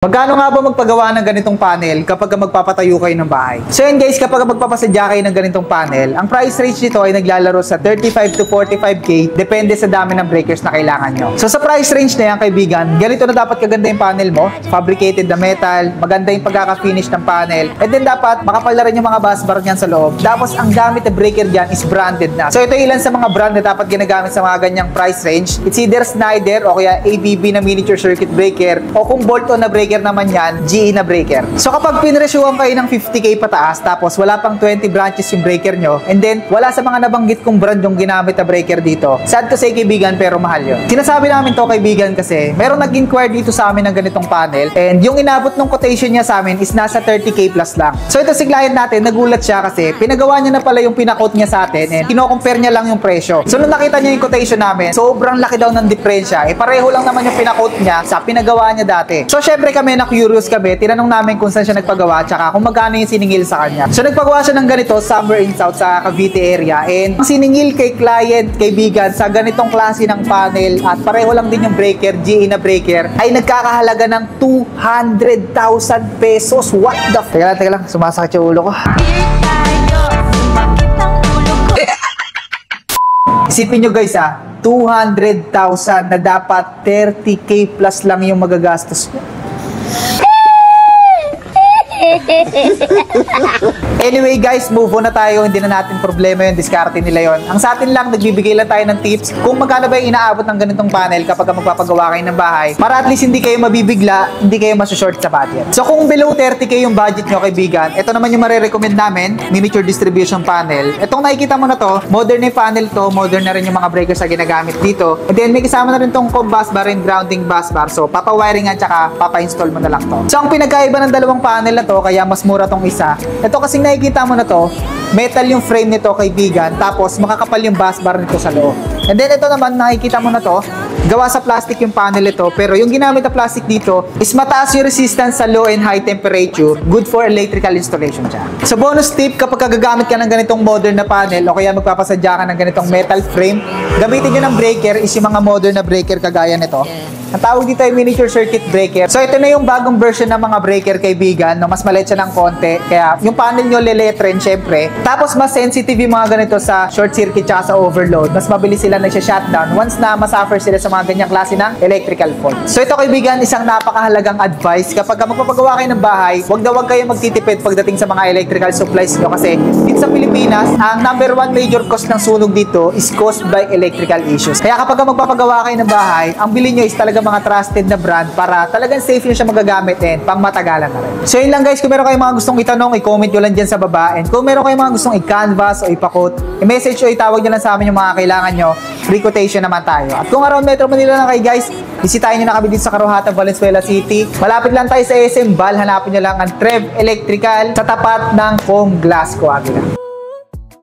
Magkano nga ba magpagawa ng ganitong panel kapag magpapatayo kayo ng bahay? So yun guys, kapag magpapasadya kayo ng ganitong panel, ang price range nito ay naglalaro sa 35 to 45k, depende sa dami ng breakers na kailangan nyo. So sa price range na yan kaibigan, ganito na dapat kaganda yung panel mo, fabricated na metal, maganda yung pagkaka-finish ng panel, and then dapat makapal na rin yung mga busbar niyan sa loob. Tapos ang gamit na breaker dyan is branded na. So ito ilan sa mga brand na dapat ginagamit sa mga ganyang price range. It's either Schneider o kaya ABB na miniature circuit breaker, o kung bolt-on na breaker naman yan, GE na breaker. So kapag pinresyuhan kayo ng 50k pataas tapos wala pang 20 branches yung breaker nyo, and then wala sa mga nabanggit kong brand yung ginamit na breaker dito, sad to say kaibigan, pero mahal yun. Sinasabi namin to kaibigan kasi meron nag-inquire dito sa amin ng ganitong panel, and yung inabot ng quotation niya sa amin is nasa 30k plus lang. So ito si client natin, nagulat siya kasi pinagawa niya na pala yung pinakot niya sa atin, and kino-compare niya lang yung presyo. So nung nakita niya yung quotation namin, sobrang laki daw ng diferensya. Pareho lang naman yung pinakot niya sa pinagawa niya dati. So syempre kami curious kami, tinanong namin kung saan siya nagpagawa tsaka kung magkano yung siningil sa kanya. So nagpagawa siya ng ganito somewhere in South sa Cavite area, and ang siningil kay client, kaibigan, sa ganitong klase ng panel at pareho lang din yung breaker, GE na breaker, ay nagkakahalaga ng 200,000 pesos. What the f... Teka lang, sumasakit yung ulo ko. Isipin nyo guys 200,000 na dapat 30k plus lang yung magagastos nyo. Anyway guys, move on na tayo. Hindi na natin problema yun, diskarte nila yon. Ang sa atin lang, nagbibigay lang tayo ng tips kung magkano ba yung inaabot ng ganitong panel kapag magpapagawa kayo ng bahay, para at least hindi kayo mabibigla, hindi kayo masusort sa budget. So kung below 30k yung budget nyo kaibigan, ito naman yung marirecommend namin, miniature distribution panel. Itong nakikita mo na to, modern na panel to, modern na rin yung mga breakers na ginagamit dito. And then may kasama na rin tong com bus bar and grounding bus bar. So papawiring at saka papa-install mo na lang to. So ang pinagkaiba ng dalawang panel na to, kaya mas mura tong isa. Ito kasing nakikita mo na to, metal yung frame nito kaibigan, tapos makakapal yung bus bar nito sa loob. And then ito naman nakikita mo na to, gawa sa plastic yung panel ito, pero yung ginamit na plastic dito is mataas yung resistance sa low and high temperature, good for electrical installation siya. So bonus tip, kapag gagamit ka ng ganitong modern na panel o kaya magpapasadya ka ng ganitong metal frame, gamitin nyo ng breaker is yung mga modern na breaker kagaya nito. Ang tawag dito ay miniature circuit breaker. So ito na yung bagong version ng mga breaker kaibigan, no? Mas maliit siya ng konti, kaya yung panel nyo liletren syempre. Tapos mas sensitive yung mga ganito sa short circuit tsaka sa overload. Mas mabilis sila nagsha-shutdown once na masuffer sila sa mga ganyang klase ng electrical fault. So ito kaibigan, isang napakahalagang advice kapag magpapagawa kayo ng bahay, wag na wag kayo magtitipid pagdating sa mga electrical supplies nyo, kasi dito sa Pilipinas, ang number one major cost ng sunog dito is caused by electrical issues. Kaya kapag magpapagawa kayo ng bahay, ang bilhin nyo is talaga mga trusted na brand para talagang safe nyo siya magagamit and pang matagalan na rin. So yun lang guys, kung meron kayong mga gustong itanong, i-comment nyo lang dyan sa baba, and kung meron kayong mga gustong i-canvas o ipakot, i-message o itawag nyo lang sa amin yung mga kailangan nyo, free quotation naman tayo. At kung around Metro Manila na kayo guys, bisitahin nyo na kami dito sa Karuhatan, Valenzuela City. Malapit lang tayo sa SM Bal, hanapin nyo lang ang Trev Electrical sa tapat ng Foam Glass Coagulant.